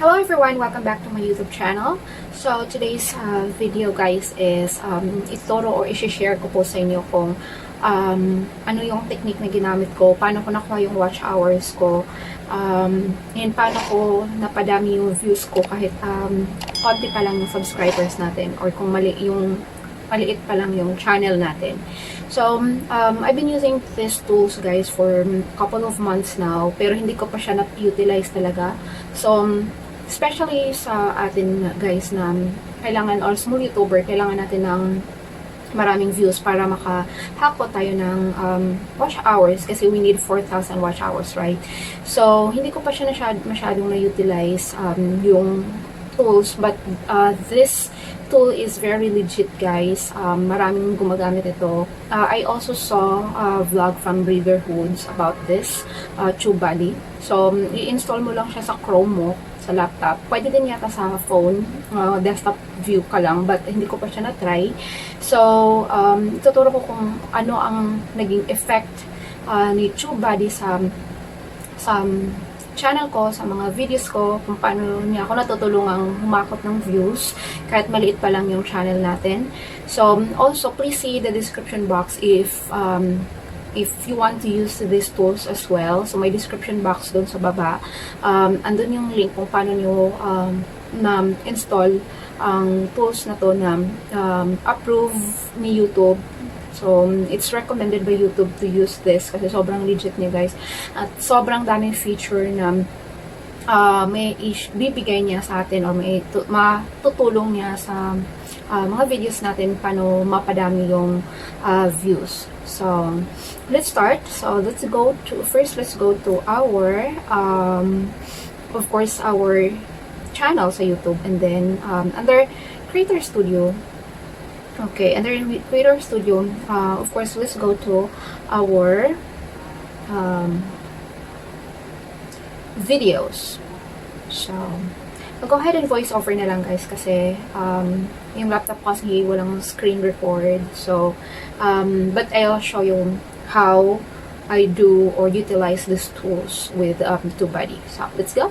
Hello everyone! Welcome back to my YouTube channel. So today's video guys is ituturo or i-share ko po sa inyo kung ano yung technique na ginamit ko, paano ko nakuha yung watch hours ko, and paano ko napadami yung views ko kahit konti pa lang yung subscribers natin or kung maliit pa lang yung channel natin. So, I've been using these tools guys for a couple of months now, pero hindi ko pa siya na-utilize talaga. So, especially sa atin guys na kailangan, or small YouTuber, kailangan natin ng maraming views para makahako tayo ng watch hours kasi we need 4,000 watch hours, right? So, hindi ko pa siya masyadong na-utilize yung tools, but this tool is very legit guys. Maraming gumagamit ito. I also saw a vlog from Brotherhoods about this TubeBuddy. So, i-install mo lang siya sa Chrome mo, sa laptop. Pwede din yata sa phone, desktop view ka lang, but hindi ko pa siya na-try. So, tuturo ko kung ano ang naging effect ni TubeBuddy sa channel ko, sa mga videos ko, kung paano niya ako natutulungang humakot ng views, kahit maliit pa lang yung channel natin. So, also, please see the description box if you want to use these tools as well. So, may description box doon sa baba. Andun yung link kung paano nyo na-install ang tools na to na approve ni YouTube. So, it's recommended by YouTube to use this kasi sobrang legit niya guys. At sobrang daming feature na may bibigay niya sa atin or may matutulong niya sa mga videos natin paano mapadami yung views. So, let's start. So, let's go to our of course our channel sa YouTube, and then under Creator Studio. Okay, under Creator Studio, of course, let's go to our videos. So, I'll go ahead and voice over na lang guys kasi yung laptop kasi walang screen record. So, but I'll show you how I do or utilize these tools with TubeBuddy. So, let's go.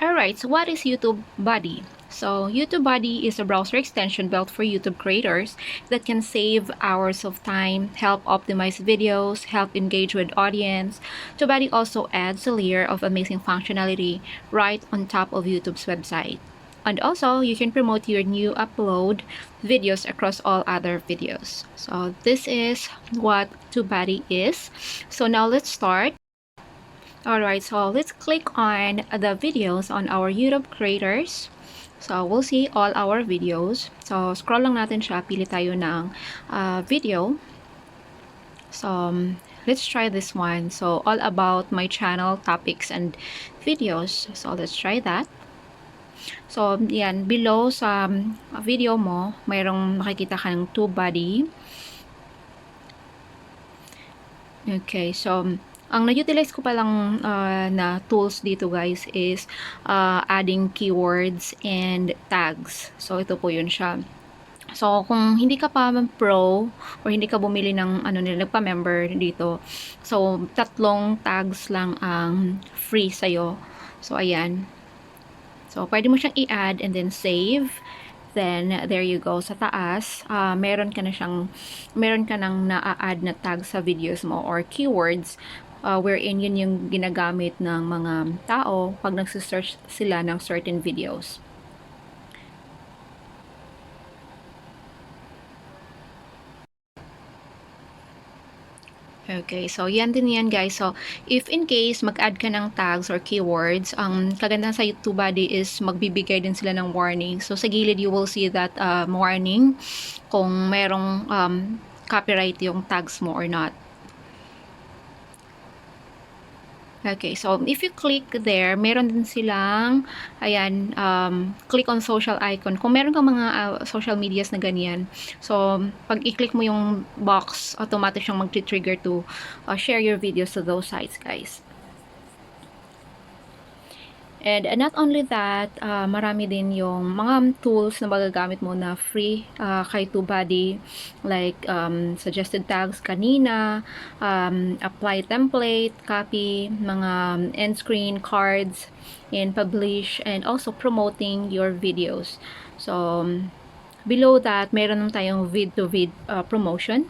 Alright, so what is TubeBuddy? So, TubeBuddy is a browser extension built for YouTube creators that can save hours of time, help optimize videos, help engage with audience. TubeBuddy also adds a layer of amazing functionality right on top of YouTube's website. And also, you can promote your new upload videos across all other videos. So, this is what TubeBuddy is. So, now let's start. Alright, so let's click on the videos on our YouTube creators. So, we'll see all our videos. So, scroll lang natin siya. Pili tayo ng video. So, let's try this one. So, all about my channel, topics, and videos. So, let's try that. So, yan. Below sa video mo, mayroong makikita ka ng TubeBuddy. Okay, so ang na-utilize ko palang na tools dito guys is adding keywords and tags. So, ito po yun siya. So, kung hindi ka pa pro or hindi ka bumili ng nagpa-member dito, so, 3 tags lang ang free sa'yo. So, ayan. So, pwede mo siyang i-add and then save. Then, there you go. Sa taas, meron ka nang na-add na tag sa videos mo or keywords wherein yun yung ginagamit ng mga tao pag nagsisearch sila ng certain videos. Okay, so yan din yan guys. So, if in case mag-add ka ng tags or keywords, ang kagandahan sa TubeBuddy is magbibigay din sila ng warning. So, sa gilid you will see that warning kung merong copyright yung tags mo or not. Okay, so if you click there, meron din silang, ayan, click on social icon. Kung meron kang mga social medias na ganyan, so pag i-click mo yung box, automatic siyang mag-trigger to share your videos to those sites, guys. And not only that, marami din yung mga tools na magagamit mo na free kay TubeBuddy, like suggested tags kanina, apply template, copy, mga end screen cards, and publish, and also promoting your videos. So, below that, meron tayong vid-to-vid promotion.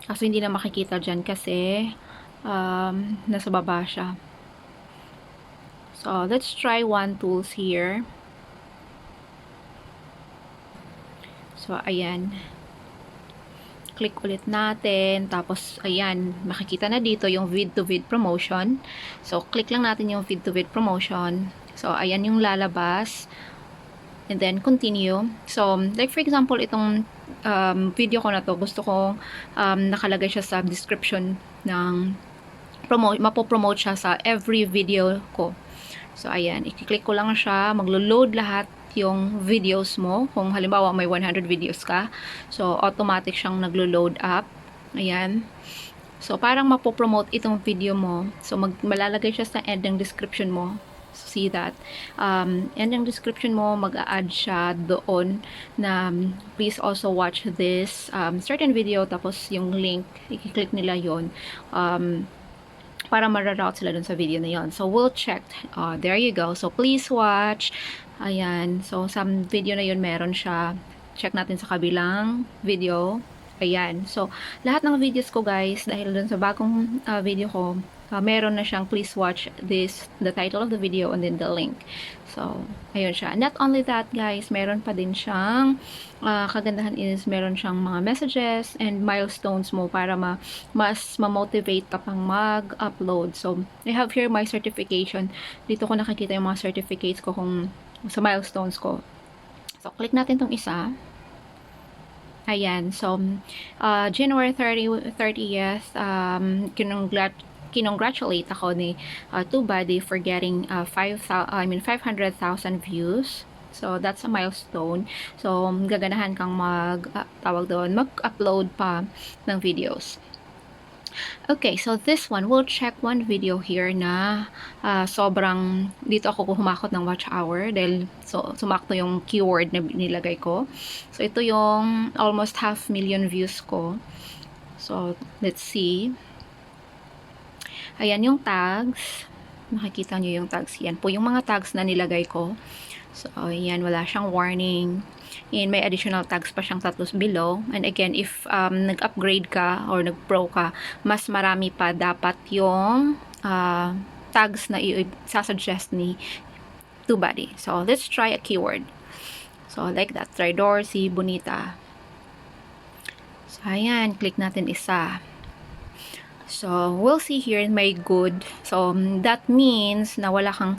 Kaso hindi na makikita dyan kasi nasa baba siya. So, let's try one tools here. So, ayan. Click ulit natin. Tapos, ayan. Makikita na dito yung vid-to-vid promotion. So, click lang natin yung vid-to-vid promotion. So, ayan yung lalabas. And then, continue. So, like for example, itong video ko na to, gusto kong nakalagay siya sa description ng mapopromote siya sa every video ko. So, ayan. I-click ko lang siya. Maglo-load lahat yung videos mo. Kung halimbawa may 100 videos ka. So, automatic siyang naglo-load up. Ayan. So, parang mapopromote itong video mo. So, malalagay siya sa end ng description mo. So, see that. End ng description mo, mag-a-add siya doon na please also watch this certain video. Tapos, yung link, i-click nila yon para ma-route sila dun sa video na yon. So, we'll check. There you go. So, please watch. Ayan. So, sa video na yon meron siya. Check natin sa kabilang video. Ayan. So, lahat ng videos ko guys, dahil dun sa bagong video ko, meron na siyang please watch this, the title of the video, and then the link. So, ayun siya. Not only that guys, meron pa din siyang kagandahan is meron siyang mga messages and milestones mo para mas ma-motivate ka pang mag-upload. So, I have here my certification. Dito ko nakikita yung mga certificates ko kung sa milestones ko. So, click natin tong isa. Ayan. So, January 30th, kinongratulate ako ni TubeBuddy for getting 500,000 views. So, that's a milestone. So, gaganahan kang mag-upload pa ng videos. Okay, so this one, we'll check one video here na sobrang, dito ako humakot ng watch hour dahil sumakto yung keyword na nilagay ko. So, ito yung almost 500,000 views ko. So, let's see. Ayan yung tags. Nakikita nyo yung tags. Yan po yung mga tags na nilagay ko. So, ayan, wala siyang warning. And may additional tags pa siyang tatlos below. And again, if nag-upgrade ka or nag-pro ka, mas marami pa dapat yung tags na i-suggest ni TubeBuddy. So, let's try a keyword. So, like that. Try Dorsey, Bonita. So, ayan. Click natin isa. So, we'll see here may good. So, that means na wala kang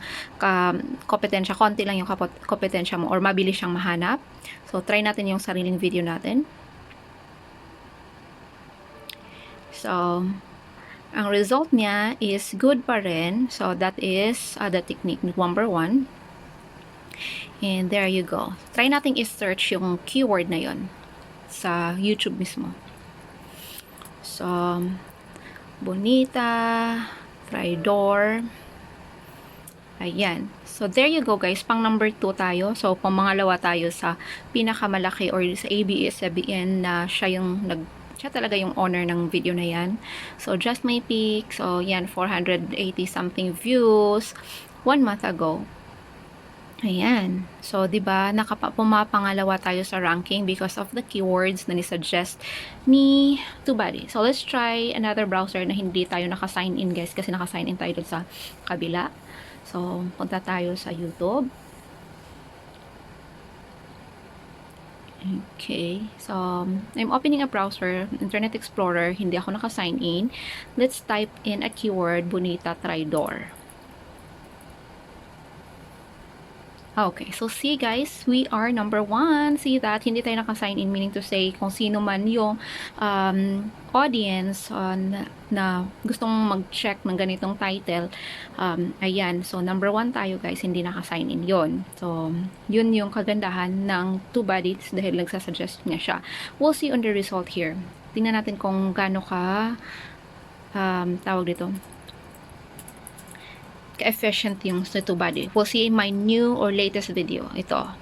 kompetensya. Konti lang yung kompetensya mo or mabilis siyang mahanap. So, try natin yung sariling video natin. So, ang result niya is good pa rin. So, that is the technique number 1. And there you go. Try natin i-search yung keyword na yon sa YouTube mismo. So, Bonita, Tridor. Ayan. So, there you go guys. Pang number 2 tayo. So, pang mangalawa tayo sa pinakamalaki or sa ABS-CBN na siya talaga yung owner ng video na yan. So, Just My Pick. So, yan, 480 something views 1 month ago. Ayan. So, diba, pumapangalawa tayo sa ranking because of the keywords na ni-suggest ni TubeBuddy. So, let's try another browser na hindi tayo naka-sign in, guys, kasi naka-sign in tayo sa kabila. So, punta tayo sa YouTube. Okay. So, I'm opening a browser, Internet Explorer. Hindi ako naka-sign in. Let's type in a keyword, Bonita Tridor. Okay, so see guys, we are number 1. See that? Hindi tayo naka-sign in, meaning to say, kung sino man yung audience na gustong mag-check ng ganitong title, ayan. So, number 1 tayo guys, hindi naka-sign in yon. So, yun yung kagandahan ng TubeBuddy dahil nagsasuggest niya siya. We'll see on the result here. Tingnan natin kung gaano ka, tawag dito, ka-efficient yung sa TubeBuddy. We'll see my new or latest video. Ito.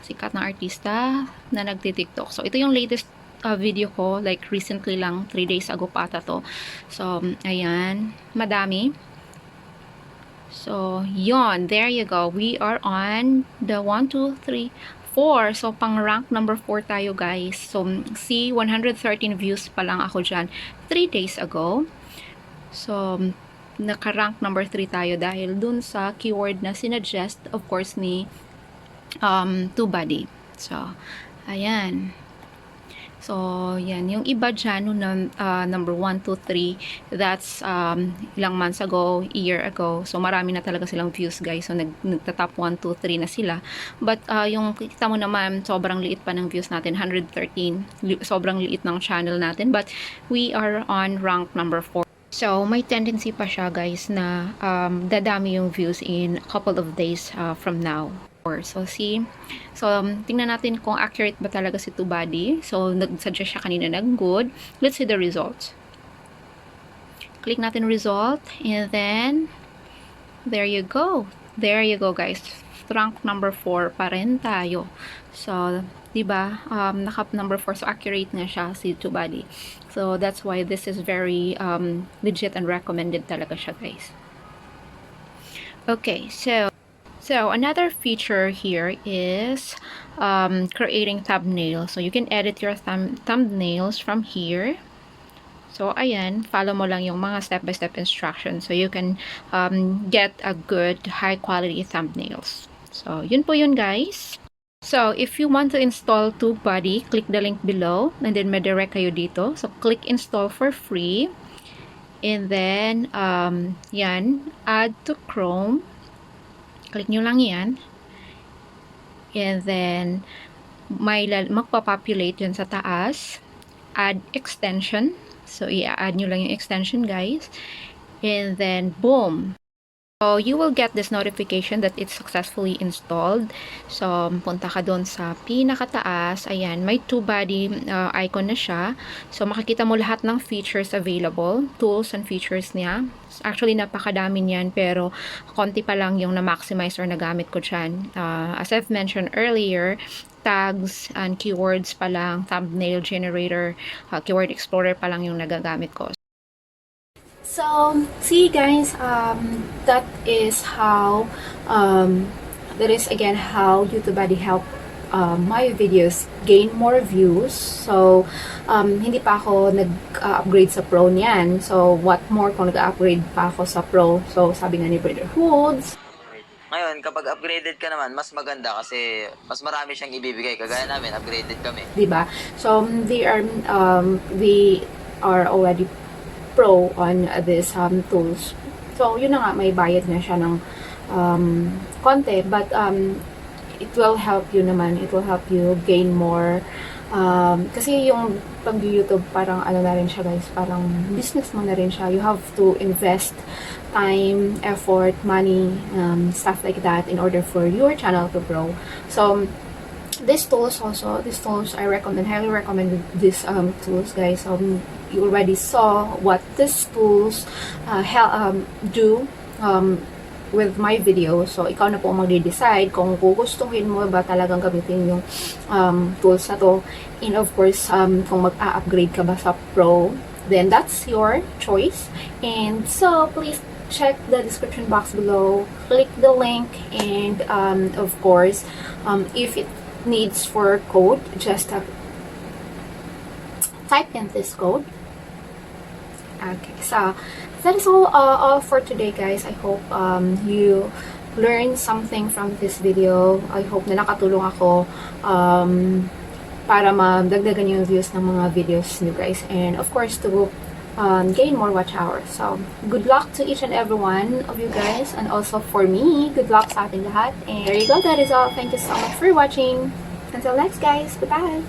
Sikat na artista na nagti-TikTok. So, ito yung latest video ko. Like, recently lang. 3 days ago pa ata to. So, ayan. Madami. So, yon. There you go. We are on the 1, 2, 3, 4. So, pang rank number 4 tayo, guys. So, see, 113 views pa lang ako dyan 3 days ago. So, naka-rank number 3 tayo dahil dun sa keyword na sinuggest, of course, ni TubeBuddy. So, ayan. So, yan. Yung iba dyan, number 1, 2, 3, that's ilang months ago, year ago. So, marami na talaga silang views, guys. So, nagtatap 1, 2, 3 na sila. But, yung kita mo naman, sobrang liit pa ng views natin, 113. Sobrang liit ng channel natin. But, we are on rank number 4. So, may tendency pa siya, guys, na dadami yung views in a couple of days from now. So, see? So, tingnan natin kung accurate ba talaga si TubeBuddy. So, nag-suggest siya kanina ng good. Let's see the results. Click natin result. And then, there you go. There you go, guys. Rank number 4 pa rin tayo. So, diba? Naka number 4. So, accurate nga siya si TubeBuddy. So, that's why this is very legit and recommended talaga siya, guys. Okay, so another feature here is creating thumbnails. So, you can edit your thumbnails from here. So, ayan, follow mo lang yung mga step-by-step instructions. So, you can get a good, high-quality thumbnails. So, yun po yun, guys. So, if you want to install TubeBuddy, click the link below. And then, madirect kayo dito. So, click install for free. And then, yan, add to Chrome. Click nyo lang yan. And then, magpapopulate dyan sa taas. Add extension. So, i-add nyo lang yung extension, guys. And then, boom. So, you will get this notification that it's successfully installed. So, punta ka doon sa pinakataas. Ayan, may TubeBuddy icon na siya. So, makikita mo lahat ng features available. Tools and features niya. Actually, napakadami niyan, pero konti pa lang yung na-maximize or nagamit ko dyan. As I've mentioned earlier, tags and keywords pa lang, thumbnail generator, keyword explorer pa lang yung nagagamit ko. So, see guys, that is how, that is again how TubeBuddy help my videos gain more views. So, hindi pa ako nag-upgrade sa Pro niyan. So, what more kung nag-upgrade pa ako sa Pro? So, sabi nga ni Brother Hoods. Ngayon, kapag upgraded ka naman, mas maganda kasi mas marami siyang ibibigay. Kagaya namin, upgraded kami. Diba? So, we are already pro on this tools. So, yun na nga, may bayad na siya ng konti. But, it will help you naman. It will help you gain more. Kasi yung pag-YouTube, parang ano na rin siya, guys. Parang business mo na rin siya. You have to invest time, effort, money, stuff like that in order for your channel to grow. So, these tools I recommend, highly recommend these tools, guys. You already saw what these tools do with my video. So, ikaw na po magde-decide kung gugustuhin mo ba talagang gamitin yung tools na to. And of course, kung mag-a-upgrade ka ba sa Pro, then that's your choice. And so, please check the description box below. Click the link. And of course, if it needs for code, just type in this code. Okay, so that is all for today, guys. I hope you learned something from this video. I hope na nakatulong ako para madagdagan yung views ng mga videos nyo, guys. And of course, to gain more watch hours. So, good luck to each and every one of you guys. And also for me, good luck sa ating lahat. And there you go, that is all. Thank you so much for watching. Until next, guys. Goodbye.